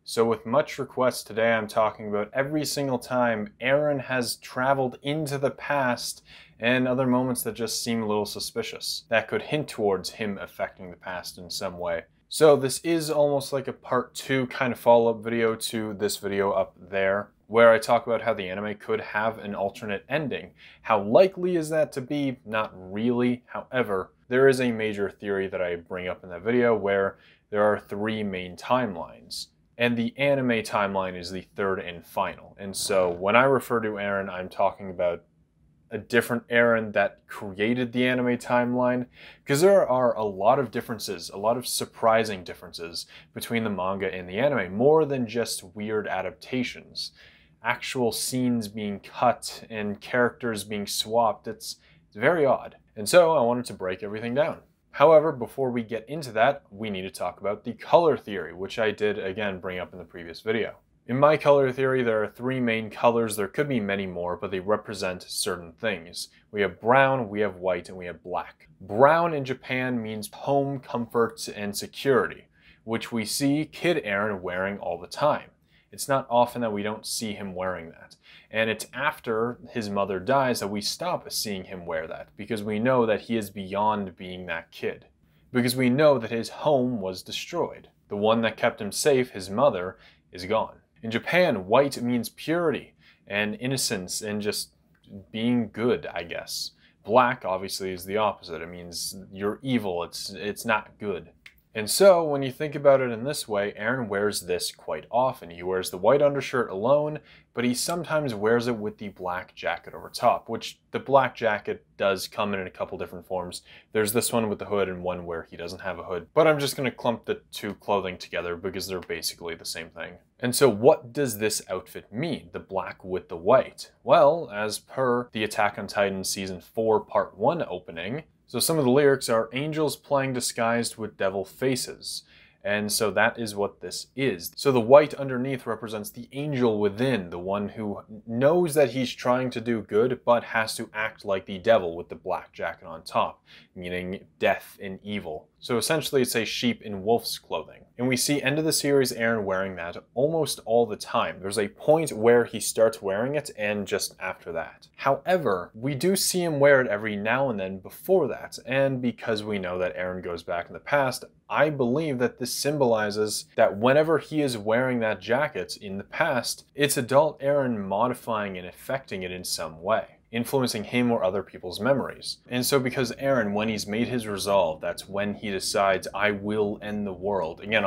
So with much request today, I'm talking about every single time Eren has traveled into the past and other moments that just seem a little suspicious, that could hint towards him affecting the past in some way. So this is almost like a part 2 kind of follow-up video to this video up there, where I talk about how the anime could have an alternate ending. How likely is that to be? Not really. However, there is a major theory that I bring up in that video where there are 3 main timelines. And the anime timeline is the 3rd and final. And so when I refer to Eren, I'm talking about a different Eren that created the anime timeline, because there are a lot of differences, a lot of surprising differences between the manga and the anime, more than just weird adaptations. Actual scenes being cut and characters being swapped, it's very odd. And so I wanted to break everything down. However, before we get into that, we need to talk about the color theory, which I did again bring up in the previous video. In my color theory, there are 3 main colors. There could be many more, but they represent certain things. We have brown, we have white, and we have black. Brown in Japan means home, comfort, and security, which we see Kid Eren wearing all the time. It's not often that we don't see him wearing that. And it's after his mother dies that we stop seeing him wear that, because we know that he is beyond being that kid. Because we know that his home was destroyed. The one that kept him safe, his mother, is gone. In Japan, white means purity and innocence and just being good, I guess. Black, obviously, is the opposite. It means you're evil, it's not good. And so, when you think about it in this way, Eren wears this quite often. He wears the white undershirt alone, but he sometimes wears it with the black jacket over top, which the black jacket does come in a couple different forms. There's this one with the hood and one where he doesn't have a hood. But I'm just going to clump the 2 clothing together because they're basically the same thing. And so what does this outfit mean, the black with the white? Well, as per the Attack on Titan Season 4 Part 1 opening, so some of the lyrics are angels playing disguised with devil faces. And so that is what this is. So the white underneath represents the angel within, the one who knows that he's trying to do good, but has to act like the devil with the black jacket on top, meaning death and evil. So essentially it's a sheep in wolf's clothing. And we see end of the series Eren wearing that almost all the time. There's a point where he starts wearing it and just after that. However, we do see him wear it every now and then before that. And because we know that Eren goes back in the past, I believe that this symbolizes that whenever he is wearing that jacket in the past, it's adult Eren modifying and affecting it in some way, influencing him or other people's memories. And so because Eren, when he's made his resolve, that's when he decides, I will end the world. Again,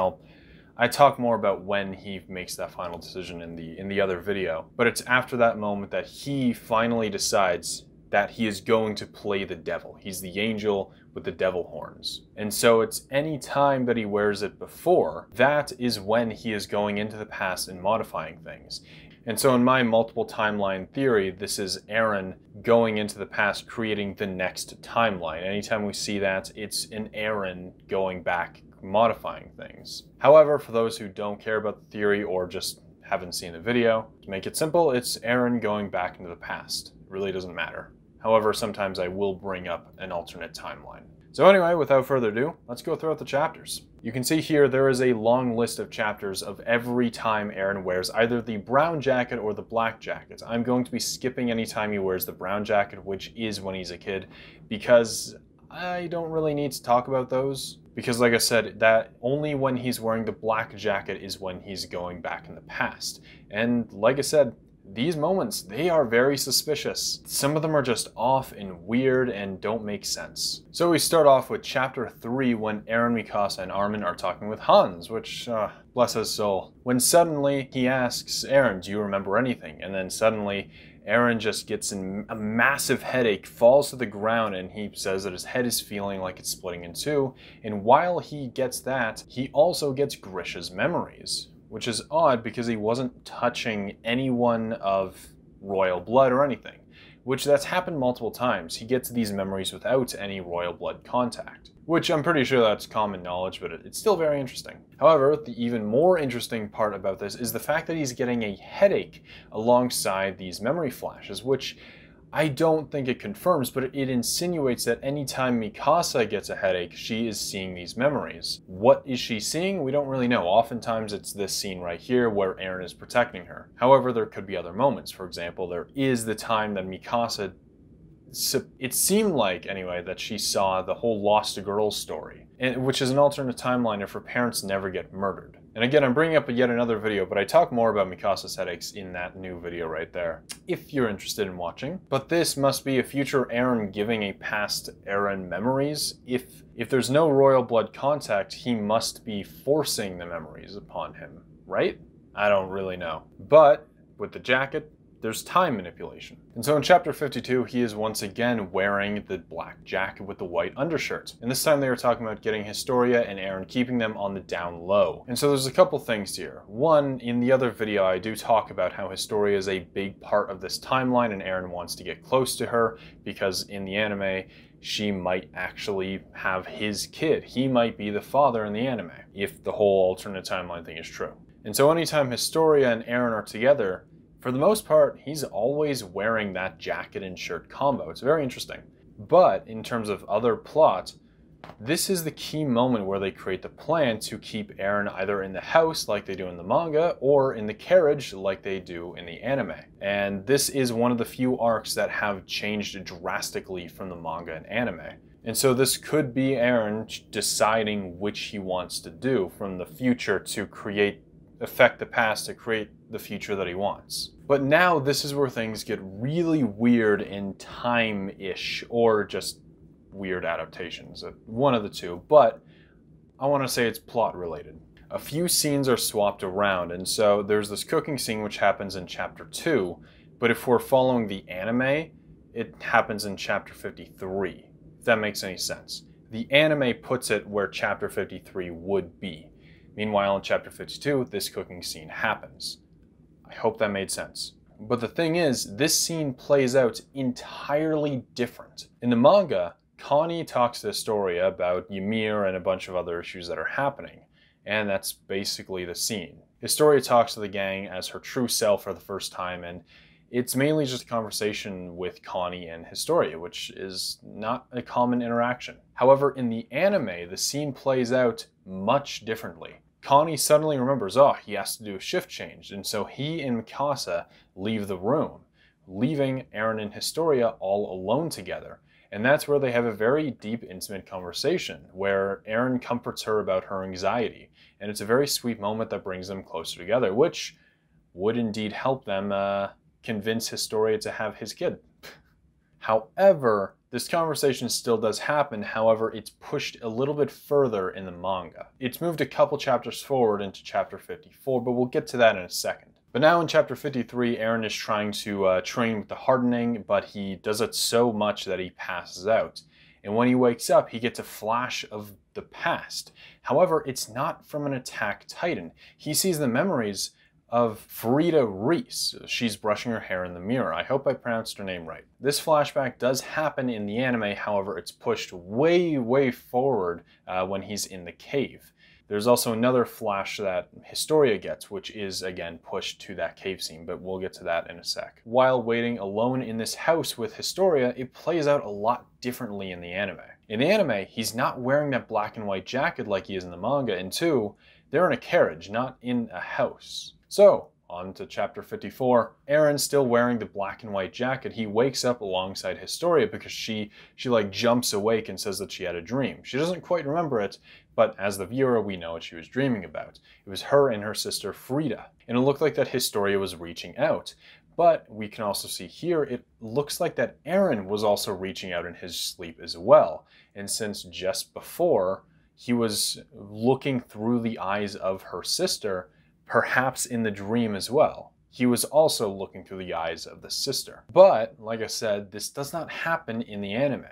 I talk more about when he makes that final decision in the other video, but it's after that moment that he finally decides that he is going to play the devil. He's the angel with the devil horns. And so it's any time that he wears it before, that is when he is going into the past and modifying things. And so in my multiple timeline theory, this is Eren going into the past, creating the next timeline. Anytime we see that, it's an Eren going back, modifying things. However, for those who don't care about the theory or just haven't seen the video, to make it simple, it's Eren going back into the past. It really doesn't matter. However, sometimes I will bring up an alternate timeline. So anyway, without further ado, let's go throughout the chapters. You can see here there is a long list of chapters of every time Eren wears either the brown jacket or the black jacket. I'm going to be skipping any time he wears the brown jacket, which is when he's a kid, because I don't really need to talk about those. Because like I said, that only when he's wearing the black jacket is when he's going back in the past. And like I said, these moments, they are very suspicious. Some of them are just off and weird and don't make sense. So we start off with chapter 3 when Eren, Mikasa, and Armin are talking with Hans, which, bless his soul. When suddenly he asks Eren, do you remember anything? And then suddenly Eren just gets in a massive headache, falls to the ground, and he says that his head is feeling like it's splitting in 2. And while he gets that, he also gets Grisha's memories, which is odd because he wasn't touching anyone of royal blood or anything, which that's happened multiple times. He gets these memories without any royal blood contact, which I'm pretty sure that's common knowledge, but it's still very interesting. However, the even more interesting part about this is the fact that he's getting a headache alongside these memory flashes, which I don't think it confirms, but it insinuates that anytime Mikasa gets a headache, she is seeing these memories. What is she seeing? We don't really know. Oftentimes it's this scene right here where Eren is protecting her. However, there could be other moments. For example, there is the time that Mikasa, it seemed like anyway, that she saw the whole Lost Girls story, which is an alternate timeline if her parents never get murdered. And again, I'm bringing up yet another video, but I talk more about Mikasa's headaches in that new video right there, if you're interested in watching. But this must be a future Eren giving a past Eren memories. If there's no royal blood contact, he must be forcing the memories upon him, right? I don't really know. But with the jacket, there's time manipulation. And so in chapter 52, he is once again wearing the black jacket with the white undershirt. And this time they were talking about getting Historia and Eren, keeping them on the down low. And so there's a couple things here. One, in the other video, I do talk about how Historia is a big part of this timeline and Eren wants to get close to her because in the anime, she might actually have his kid. He might be the father in the anime, if the whole alternate timeline thing is true. And so anytime Historia and Eren are together, for the most part, he's always wearing that jacket and shirt combo. It's very interesting. But in terms of other plot, this is the key moment where they create the plan to keep Eren either in the house like they do in the manga or in the carriage like they do in the anime. And this is one of the few arcs that have changed drastically from the manga and anime. And so this could be Eren deciding which he wants to do from the future to affect the past to create the future that he wants. But now this is where things get really weird in time-ish, or just weird adaptations, one of the two, but I want to say it's plot related. A few scenes are swapped around, and so there's this cooking scene which happens in chapter 2, but if we're following the anime, it happens in chapter 53, if that makes any sense. The anime puts it where chapter 53 would be. Meanwhile, in chapter 52, this cooking scene happens. I hope that made sense. But the thing is, this scene plays out entirely different. In the manga, Connie talks to Historia about Ymir and a bunch of other issues that are happening, and that's basically the scene. Historia talks to the gang as her true self for the first time, and it's mainly just a conversation with Connie and Historia, which is not a common interaction. However, in the anime, the scene plays out much differently. Connie suddenly remembers, oh, he has to do a shift change, and so he and Mikasa leave the room, leaving Eren and Historia all alone together. And that's where they have a very deep, intimate conversation, where Eren comforts her about her anxiety. And it's a very sweet moment that brings them closer together, which would indeed help them convince Historia to have his kid. However, this conversation still does happen, however, it's pushed a little bit further in the manga. It's moved a couple chapters forward into chapter 54, but we'll get to that in a second. But now in chapter 53, Eren is trying to train with the hardening, but he does it so much that he passes out. And when he wakes up, he gets a flash of the past. However, it's not from an attack titan. He sees the memories of Frida Reese. She's brushing her hair in the mirror. I hope I pronounced her name right. This flashback does happen in the anime, however, it's pushed way, way forward when he's in the cave. There's also another flash that Historia gets, which is, again, pushed to that cave scene, but we'll get to that in a sec. While waiting alone in this house with Historia, it plays out a lot differently in the anime. In the anime, he's not wearing that black and white jacket like he is in the manga, and two, they're in a carriage, not in a house. So, on to chapter 54. Eren's still wearing the black and white jacket. He wakes up alongside Historia because she like jumps awake and says that she had a dream. She doesn't quite remember it, but as the viewer, we know what she was dreaming about. It was her and her sister Frida, and it looked like that Historia was reaching out. But we can also see here, it looks like that Eren was also reaching out in his sleep as well. And since just before, he was looking through the eyes of her sister, perhaps in the dream as well, he was also looking through the eyes of the sister. But, like I said, this does not happen in the anime.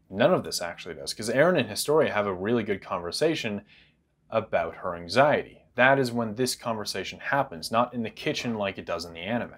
None of this actually does, because Eren and Historia have a really good conversation about her anxiety. That is when this conversation happens, not in the kitchen like it does in the anime.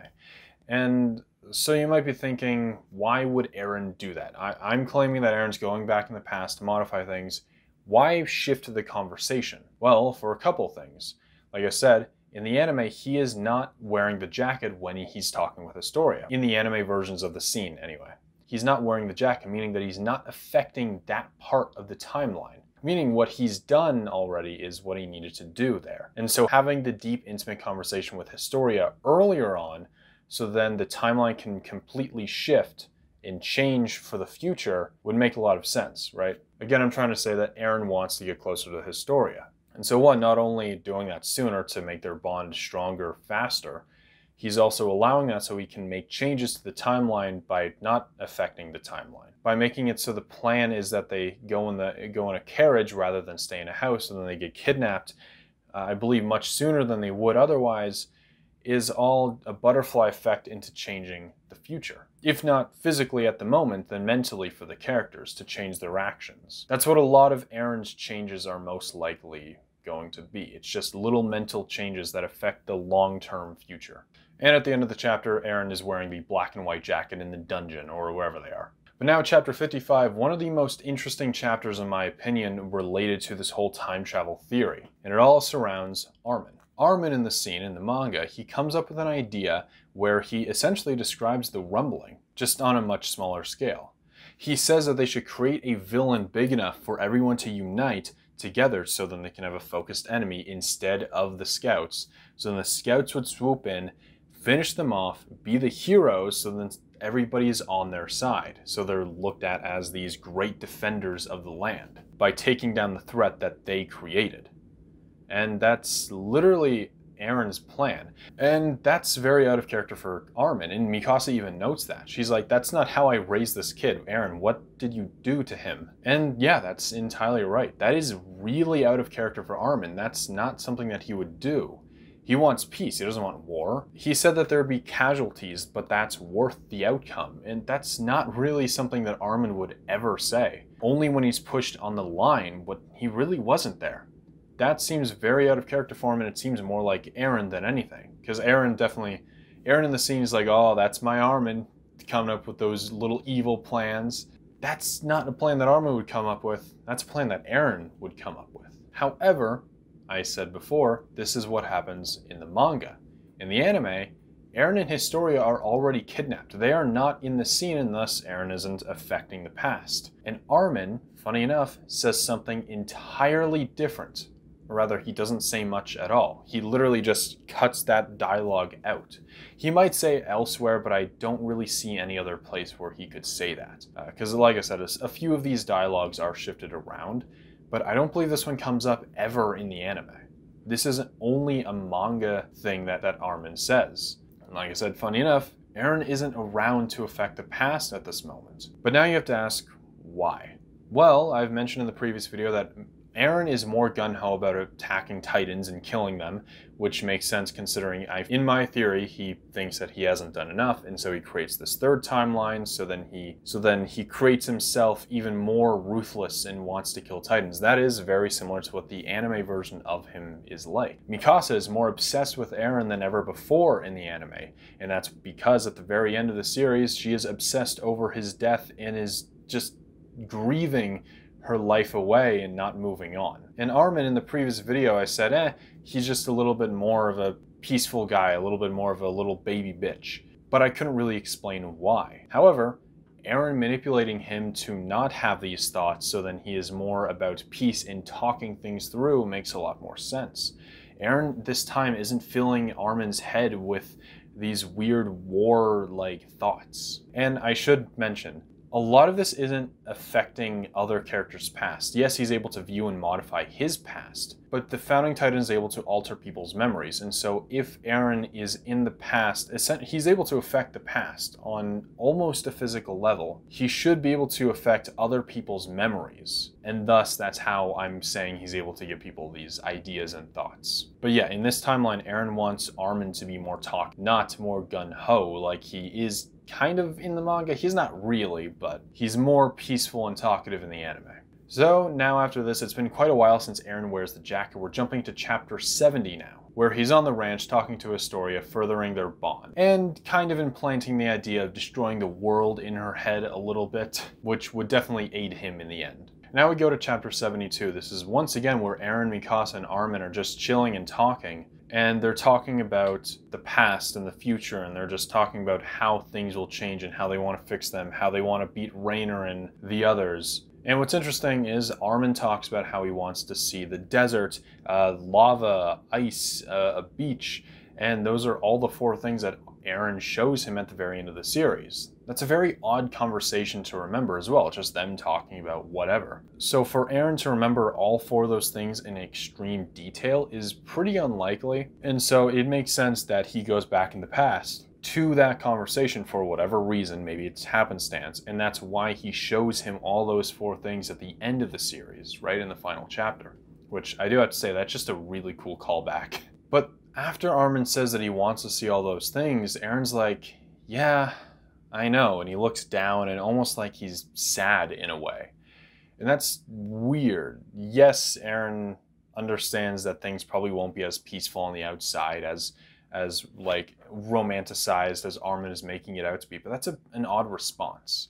And so you might be thinking, why would Eren do that? I'm claiming that Eren's going back in the past to modify things. Why shift the conversation? Well, for a couple things. Like I said, In the anime, he is not wearing the jacket when he's talking with Historia. In the anime versions of the scene, anyway. He's not wearing the jacket, meaning that he's not affecting that part of the timeline. Meaning what he's done already is what he needed to do there. And so having the deep, intimate conversation with Historia earlier on, so then the timeline can completely shift and change for the future, would make a lot of sense, right? Again, I'm trying to say that Eren wants to get closer to Historia. And so one, not only doing that sooner to make their bond stronger faster, he's also allowing that so he can make changes to the timeline by not affecting the timeline. By making it so the plan is that they go in a carriage rather than stay in a house, and then they get kidnapped, I believe much sooner than they would otherwise, is all a butterfly effect into changing the future. If not physically at the moment, then mentally for the characters to change their actions. That's what a lot of Eren's changes are most likely going to be. It's just little mental changes that affect the long-term future. And at the end of the chapter, Eren is wearing the black and white jacket in the dungeon or wherever they are. But now chapter 55, one of the most interesting chapters in my opinion related to this whole time travel theory. And it all surrounds Armin. Armin in the scene, in the manga, he comes up with an idea where he essentially describes the rumbling, just on a much smaller scale. He says that they should create a villain big enough for everyone to unite together so then they can have a focused enemy instead of the scouts. So then the scouts would swoop in, finish them off, be the heroes, so then everybody is on their side. So they're looked at as these great defenders of the land by taking down the threat that they created. And that's literally Eren's plan. And that's very out of character for Armin, and Mikasa even notes that. She's like, that's not how I raised this kid. Eren, what did you do to him? And yeah, that's entirely right. That is really out of character for Armin. That's not something that he would do. He wants peace, he doesn't want war. He said that there'd be casualties, but that's worth the outcome. And that's not really something that Armin would ever say. Only when he's pushed on the line, but he really wasn't there. That seems very out of character for him, and it seems more like Eren than anything. Because Eren in the scene is like, oh, that's my Armin, coming up with those little evil plans. That's not a plan that Armin would come up with. That's a plan that Eren would come up with. However, I said before, this is what happens in the manga. In the anime, Eren and Historia are already kidnapped. They are not in the scene, and thus Eren isn't affecting the past. And Armin, funny enough, says something entirely different. Or rather, he doesn't say much at all. He literally just cuts that dialogue out. He might say it elsewhere, but I don't really see any other place where he could say that. Because like I said, a few of these dialogues are shifted around, but I don't believe this one comes up ever in the anime. This isn't only a manga thing that Armin says. And like I said, funny enough, Eren isn't around to affect the past at this moment. But now you have to ask, why? Well, I've mentioned in the previous video that Eren is more gun-ho about attacking Titans and killing them, which makes sense considering, in my theory, he thinks that he hasn't done enough, and so he creates this third timeline, so then he creates himself even more ruthless and wants to kill Titans. That is very similar to what the anime version of him is like. Mikasa is more obsessed with Eren than ever before in the anime, and that's because at the very end of the series, she is obsessed over his death and is just grieving her life away and not moving on. And Armin, in the previous video, I said, he's just a little bit more of a peaceful guy, a little bit more of a little baby bitch. But I couldn't really explain why. However, Eren manipulating him to not have these thoughts so then he is more about peace and talking things through makes a lot more sense. Eren this time isn't filling Armin's head with these weird war-like thoughts. And I should mention, a lot of this isn't affecting other characters' past. Yes, he's able to view and modify his past, but the Founding Titan is able to alter people's memories, and so if Eren is in the past, he's able to affect the past on almost a physical level. He should be able to affect other people's memories, and thus that's how I'm saying he's able to give people these ideas and thoughts. But yeah, in this timeline, Eren wants Armin to be more not more gun-ho like he is kind of in the manga. He's not really, but he's more peaceful and talkative in the anime. So now after this, it's been quite a while since Eren wears the jacket. We're jumping to chapter 70 now, where he's on the ranch talking to Historia, furthering their bond, and kind of implanting the idea of destroying the world in her head a little bit, which would definitely aid him in the end. Now we go to chapter 72. This is once again where Eren, Mikasa, and Armin are just chilling and talking. And they're talking about the past and the future, and they're just talking about how things will change and how they want to fix them, how they want to beat Rainer and the others. And what's interesting is Armin talks about how he wants to see the desert, lava, ice, a beach, and those are all the 4 things that Eren shows him at the very end of the series. That's a very odd conversation to remember as well, just them talking about whatever. So for Eren to remember all 4 of those things in extreme detail is pretty unlikely, and so it makes sense that he goes back in the past to that conversation for whatever reason. Maybe it's happenstance, and that's why he shows him all those 4 things at the end of the series, right in the final chapter. Which I do have to say, that's just a really cool callback. But after Armin says that he wants to see all those things, Eren's like, yeah, I know, and he looks down and almost like he's sad in a way. And that's weird. Yes, Eren understands that things probably won't be as peaceful on the outside as like romanticized as Armin is making it out to be, but that's an odd response.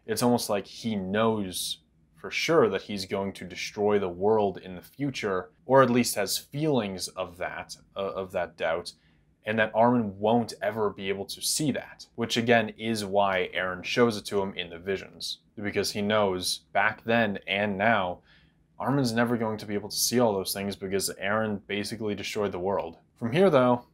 It's almost like he knows for sure that he's going to destroy the world in the future, or at least has feelings of that doubt, and that Armin won't ever be able to see that, which again is why Eren shows it to him in the visions, because he knows back then and now Armin's never going to be able to see all those things because Eren basically destroyed the world. From here though,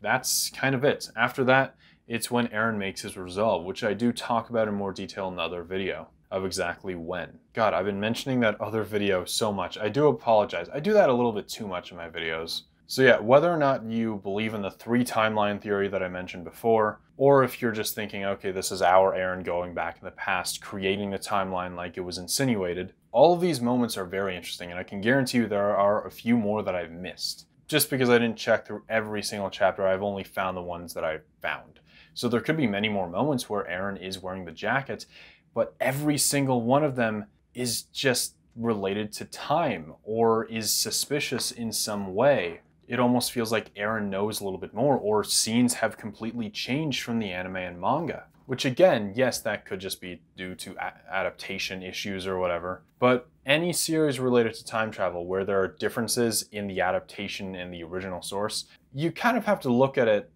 that's kind of it. After that, it's when Eren makes his resolve, which I do talk about in more detail in the other video of exactly when. God, I've been mentioning that other video so much. I do apologize. I do that a little bit too much in my videos. So yeah, whether or not you believe in the 3 timeline theory that I mentioned before, or if you're just thinking, okay, this is our Eren going back in the past, creating the timeline like it was insinuated, all of these moments are very interesting, and I can guarantee you there are a few more that I've missed. Just because I didn't check through every single chapter, I've only found the ones that I found. So there could be many more moments where Eren is wearing the jacket, but every single one of them is just related to time or is suspicious in some way. It almost feels like Eren knows a little bit more, or scenes have completely changed from the anime and manga. Which again, yes, that could just be due to adaptation issues or whatever. But any series related to time travel where there are differences in the adaptation and the original source, you kind of have to look at it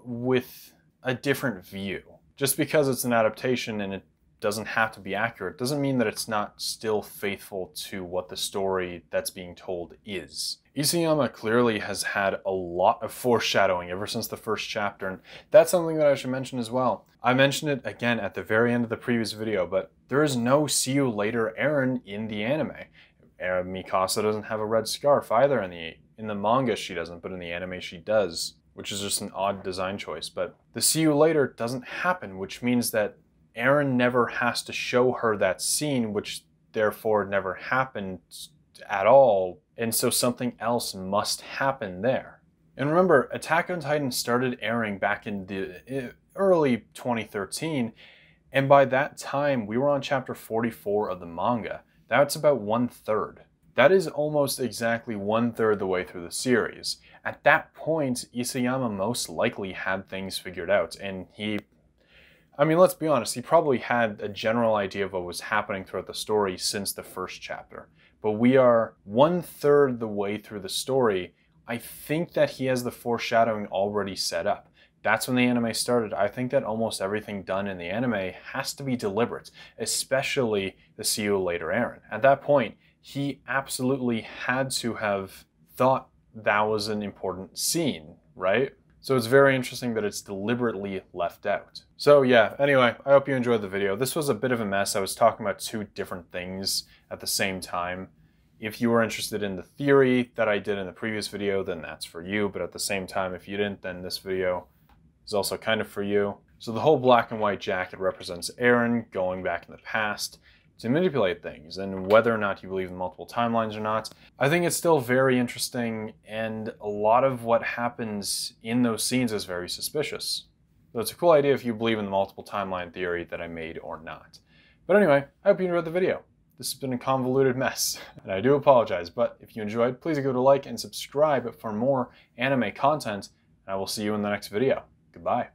with a different view. Just because it's an adaptation and it doesn't have to be accurate doesn't mean that it's not still faithful to what the story that's being told is. Isayama clearly has had a lot of foreshadowing ever since the first chapter, and that's something that I should mention as well. I mentioned it again at the very end of the previous video, but there is no see you later Eren in the anime. Mikasa doesn't have a red scarf either in the manga she doesn't, but in the anime she does, which is just an odd design choice. But the see you later doesn't happen, which means that Eren never has to show her that scene, which therefore never happened at all, and so something else must happen there. And remember, Attack on Titan started airing back in the early 2013, and by that time we were on chapter 44 of the manga. That's about 1/3. That is almost exactly 1/3 the way through the series. At that point, Isayama most likely had things figured out, and I mean, let's be honest, he probably had a general idea of what was happening throughout the story since the first chapter. But we are 1/3 the way through the story. I think that he has the foreshadowing already set up. That's when the anime started. I think that almost everything done in the anime has to be deliberate, especially the see you later Eren. At that point, he absolutely had to have thought that was an important scene, right? So it's very interesting that it's deliberately left out. So yeah, anyway, I hope you enjoyed the video. This was a bit of a mess. I was talking about 2 different things at the same time. If you were interested in the theory that I did in the previous video, then that's for you. But at the same time, if you didn't, then this video is also kind of for you. So the whole black and white jacket represents Eren going back in the past to manipulate things, and whether or not you believe in multiple timelines or not, I think it's still very interesting, and a lot of what happens in those scenes is very suspicious. So it's a cool idea if you believe in the multiple timeline theory that I made or not. But anyway, I hope you enjoyed the video. This has been a convoluted mess, and I do apologize, but if you enjoyed, please give it a like and subscribe for more anime content, and I will see you in the next video. Goodbye.